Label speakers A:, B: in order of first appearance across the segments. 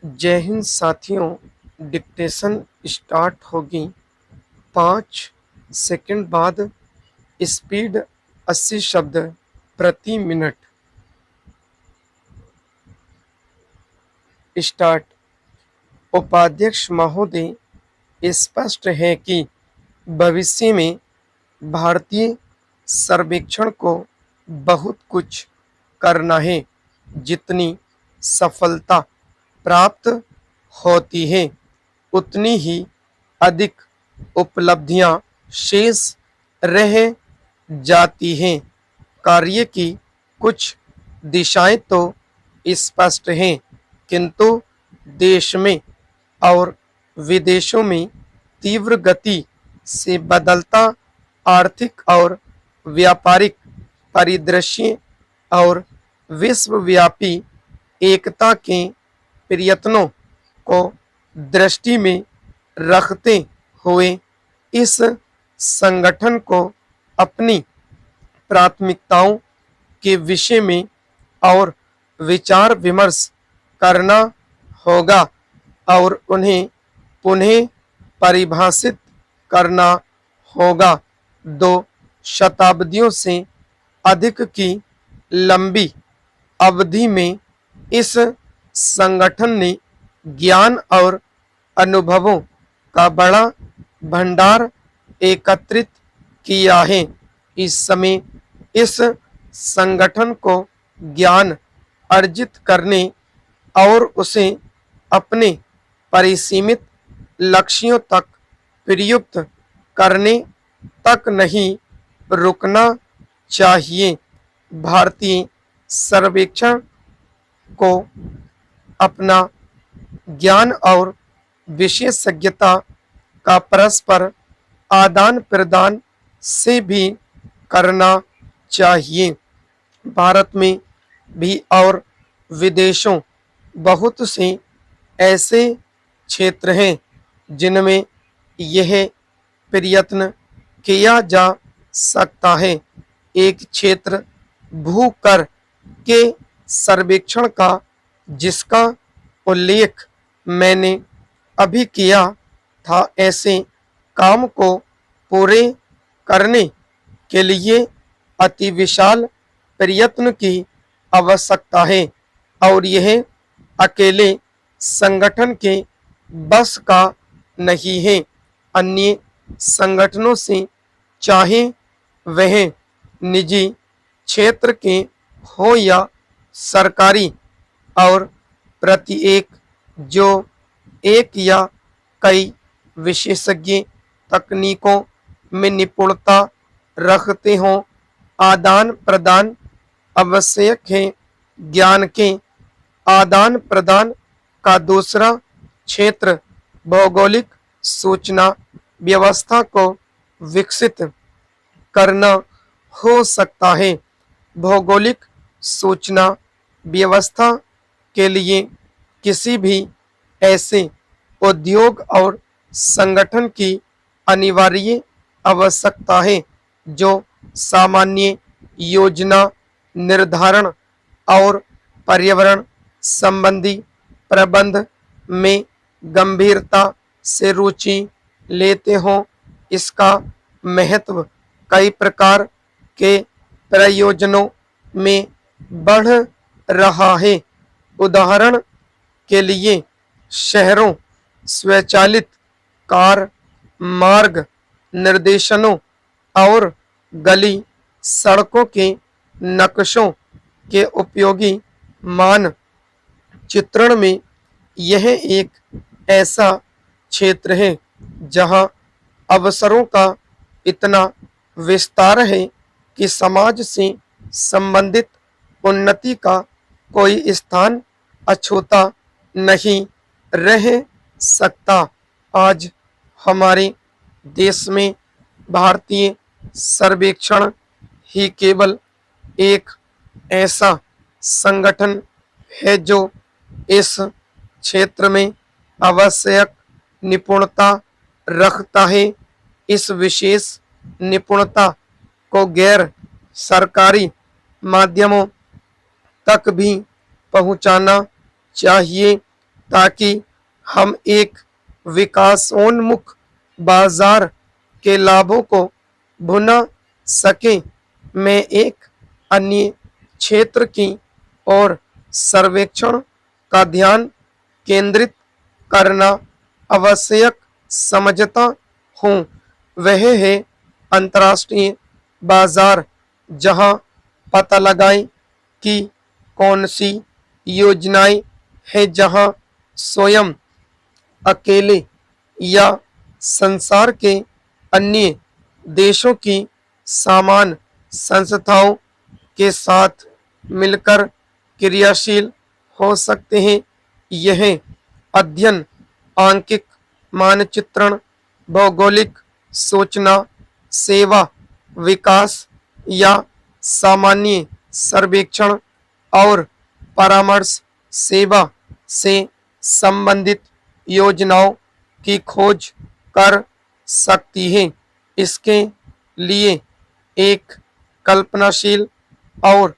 A: जय हिंद साथियों। Dictation start होगी 5 सेकंड बाद। स्पीड 80 शब्द प्रति मिनट। स्टार्ट। उपाध्यक्ष महोदय, स्पष्ट है कि भविष्य में भारतीय सर्वेक्षण को बहुत कुछ करना है। जितनी सफलता प्राप्त होती है उतनी ही अधिक उपलब्धियां शेष रह जाती हैं। कार्य की कुछ दिशाएं तो स्पष्ट हैं, किंतु देश में और विदेशों में तीव्र गति से बदलता आर्थिक और व्यापारिक परिदृश्य और विश्वव्यापी एकता के प्रयत्नों को दृष्टि में रखते हुए इस संगठन को अपनी प्राथमिकताओं के विषय में और विचार विमर्श करना होगा और उन्हें पुनः परिभाषित करना होगा। 2 शताब्दियों से अधिक की लंबी अवधि में इस संगठन ने ज्ञान और अनुभवों का बड़ा भंडार एकत्रित किया है। इस समय इस संगठन को ज्ञान अर्जित करने और उसे अपने परिसीमित लक्ष्यों तक प्रयुक्त करने तक नहीं रुकना चाहिए। भारतीय सर्वेक्षण को अपना ज्ञान और विशेषज्ञता का परस्पर आदान प्रदान से भी करना चाहिए। भारत में भी और विदेशों बहुत से ऐसे क्षेत्र हैं जिनमें यह प्रयत्न किया जा सकता है। एक क्षेत्र भू कर के सर्वेक्षण का, जिसका उल्लेख मैंने अभी किया था। ऐसे काम को पूरे करने के लिए अति विशाल प्रयत्न की आवश्यकता है और यह अकेले संगठन के बस का नहीं है। अन्य संगठनों से, चाहे वह निजी क्षेत्र के हो या सरकारी, और प्रत्येक जो एक या कई विशेषज्ञ तकनीकों में निपुणता रखते हों, आदान प्रदान आवश्यक है। ज्ञान के आदान प्रदान का दूसरा क्षेत्र भौगोलिक सूचना व्यवस्था को विकसित करना हो सकता है। भौगोलिक सूचना व्यवस्था के लिए किसी भी ऐसे उद्योग और संगठन की अनिवार्य आवश्यकता है जो सामान्य योजना निर्धारण और पर्यावरण संबंधी प्रबंध में गंभीरता से रुचि लेते हों। इसका महत्व कई प्रकार के प्रयोजनों में बढ़ रहा है। उदाहरण के लिए शहरों, स्वचालित कार मार्ग निर्देशनों और गली सड़कों के नक्शों के उपयोगी मान चित्रण में यह एक ऐसा क्षेत्र है जहां अवसरों का इतना विस्तार है कि समाज से संबंधित उन्नति का कोई स्थान अछूता नहीं रह सकता। आज हमारे देश में भारतीय सर्वेक्षण ही केवल एक ऐसा संगठन है जो इस क्षेत्र में आवश्यक निपुणता रखता है। इस विशेष निपुणता को गैर सरकारी माध्यमों तक भी पहुंचाना चाहिए ताकि हम एक विकासोन्मुख बाजार के लाभों को भुना सकें। मैं एक अन्य क्षेत्र की ओर सर्वेक्षण का ध्यान केंद्रित करना आवश्यक समझता हूँ। वह है अंतर्राष्ट्रीय बाजार, जहाँ पता लगाएं कि कौन सी योजनाएं हैं जहाँ स्वयं अकेले या संसार के अन्य देशों की समान संस्थाओं के साथ मिलकर क्रियाशील हो सकते हैं। यह अध्ययन आंकिक मानचित्रण, भौगोलिक सूचना, सेवा विकास या सामान्य सर्वेक्षण और परामर्श सेवा से संबंधित योजनाओं की खोज कर सकती है। इसके लिए एक कल्पनाशील और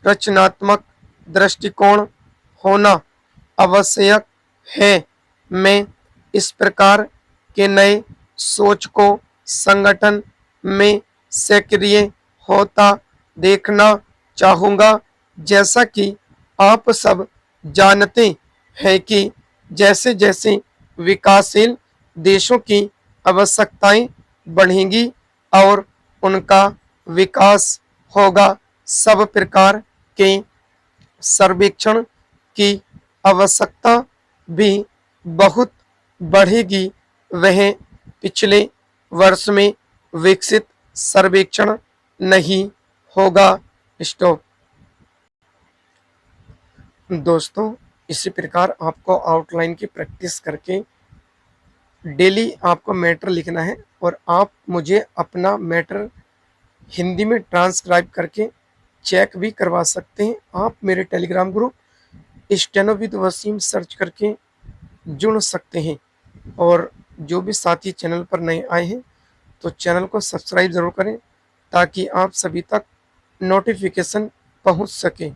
A: रचनात्मक दृष्टिकोण होना आवश्यक है। मैं इस प्रकार के नए सोच को संगठन में सक्रिय होता देखना चाहूँगा। जैसा कि आप सब जानते हैं कि जैसे जैसे विकासशील देशों की आवश्यकताएं बढ़ेंगी और उनका विकास होगा, सब प्रकार के सर्वेक्षण की आवश्यकता भी बहुत बढ़ेगी। वह पिछले वर्ष में विकसित सर्वेक्षण नहीं होगा। स्टॉप। दोस्तों, इसी प्रकार आपको आउटलाइन की प्रैक्टिस करके डेली आपको मैटर लिखना है और आप मुझे अपना मैटर हिंदी में ट्रांसक्राइब करके चेक भी करवा सकते हैं। आप मेरे Telegram group steno with Wasim search करके जुड़ सकते हैं। और जो भी साथी चैनल पर नए आए हैं तो चैनल को सब्सक्राइब ज़रूर करें ताकि आप सभी तक नोटिफिकेशन पहुंच सके।